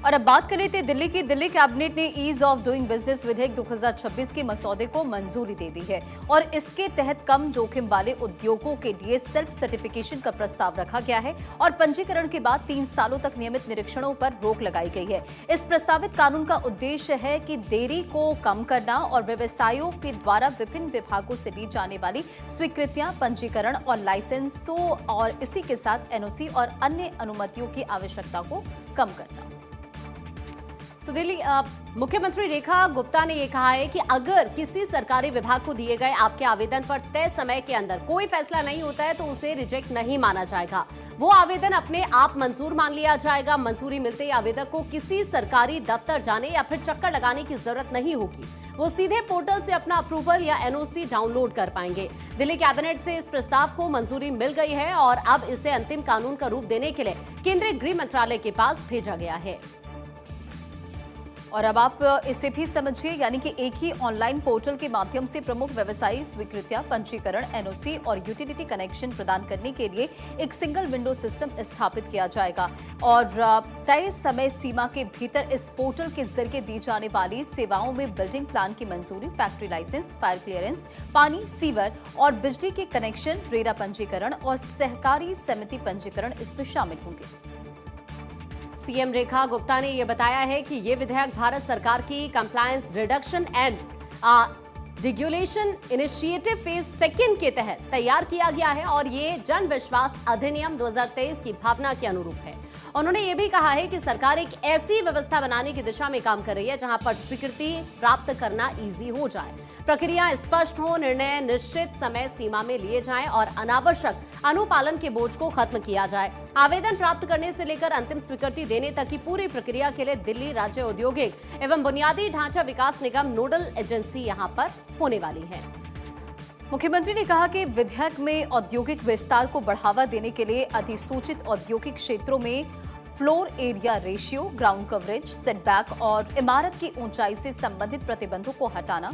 और अब बात करें तो दिल्ली कैबिनेट ने ईज ऑफ डूइंग बिजनेस विधेयक 2026 के मसौदे को मंजूरी दे दी है और इसके तहत कम जोखिम वाले उद्योगों के लिए सेल्फ सर्टिफिकेशन का प्रस्ताव रखा गया है और पंजीकरण के बाद 3 सालों तक नियमित निरीक्षणों पर रोक लगाई गई है। इस प्रस्तावित कानून का उद्देश्य है कि देरी को कम करना और व्यवसायों के द्वारा विभिन्न विभागों से ली जाने वाली स्वीकृतियां, पंजीकरण और लाइसेंसों और इसी के साथ एनओसी और अन्य अनुमतियों की आवश्यकता को कम करना। तो दिल्ली मुख्यमंत्री रेखा गुप्ता ने यह कहा है कि अगर किसी सरकारी विभाग को दिए गए आपके आवेदन पर तय समय के अंदर कोई फैसला नहीं होता है तो उसे रिजेक्ट नहीं माना जाएगा। वो आवेदन अपने आप मंजूर मान लिया जाएगा। मंजूरी मिलते ही आवेदक को किसी सरकारी दफ्तर जाने या फिर चक्कर लगाने की जरूरत नहीं होगी। वो सीधे पोर्टल से अपना अप्रूवल या एनओसी डाउनलोड कर पाएंगे। दिल्ली कैबिनेट से इस प्रस्ताव को मंजूरी मिल गई है और अब इसे अंतिम कानून का रूप देने के लिए केंद्रीय गृह मंत्रालय के पास भेजा गया है। और अब आप इसे भी समझिए, यानी कि एक ही ऑनलाइन पोर्टल के माध्यम से प्रमुख व्यवसायी स्वीकृतियां, पंजीकरण, एनओसी और यूटिलिटी कनेक्शन प्रदान करने के लिए एक सिंगल विंडो सिस्टम स्थापित किया जाएगा और तय समय सीमा के भीतर इस पोर्टल के जरिए दी जाने वाली सेवाओं में बिल्डिंग प्लान की मंजूरी, फैक्ट्री लाइसेंस, फायर क्लियरेंस, पानी, सीवर और बिजली के कनेक्शन, रेरा पंजीकरण और सहकारी समिति पंजीकरण इसमें शामिल होंगे। सीएम रेखा गुप्ता ने यह बताया है कि यह विधेयक भारत सरकार की compliance reduction and regulation initiative phase 2 के तहत तैयार किया गया है और ये जन विश्वास अधिनियम 2023 की भावना के अनुरूप है। उन्होंने ये भी कहा है कि सरकार एक ऐसी व्यवस्था बनाने की दिशा में काम कर रही है जहां पर स्वीकृति प्राप्त करना इजी हो जाए, प्रक्रिया स्पष्ट हो, निर्णय निश्चित समय सीमा में लिए जाएं और अनावश्यक अनुपालन के बोझ को खत्म किया जाए। आवेदन प्राप्त करने से लेकर अंतिम स्वीकृति देने तक की पूरी प्रक्रिया के लिए दिल्ली राज्य औद्योगिक एवं बुनियादी ढांचा विकास निगम नोडल एजेंसी यहां पर होने वाली है। मुख्यमंत्री ने कहा कि विधेयक में औद्योगिक विस्तार को बढ़ावा देने के लिए अधिसूचित औद्योगिक क्षेत्रों में floor area ratio, ground coverage, setback और इमारत की ऊंचाई से संबंधित प्रतिबंधों को हटाना,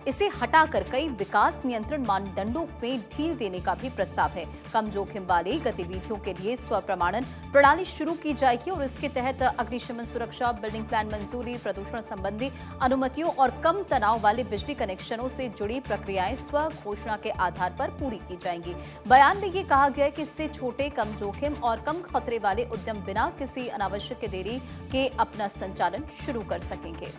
इसे हटाकर कई विकास नियंत्रण मानदंडों में ढील देने का भी प्रस्ताव है। कम जोखिम वाली गतिविधियों के लिए स्वप्रमाणन प्रणाली शुरू की जाएगी और इसके तहत अग्निशमन सुरक्षा, बिल्डिंग प्लान मंजूरी, प्रदूषण संबंधी अनुमतियों और कम तनाव वाले बिजली कनेक्शनों से जुड़ी प्रक्रियाएं स्व घोषणा के आधार पर पूरी की जाएंगी। बयान में ये कहा गया है कि इससे छोटे, कम जोखिम और कम खतरे वाले उद्यम बिना किसी अनावश्यक देरी के अपना संचालन शुरू कर सकेंगे।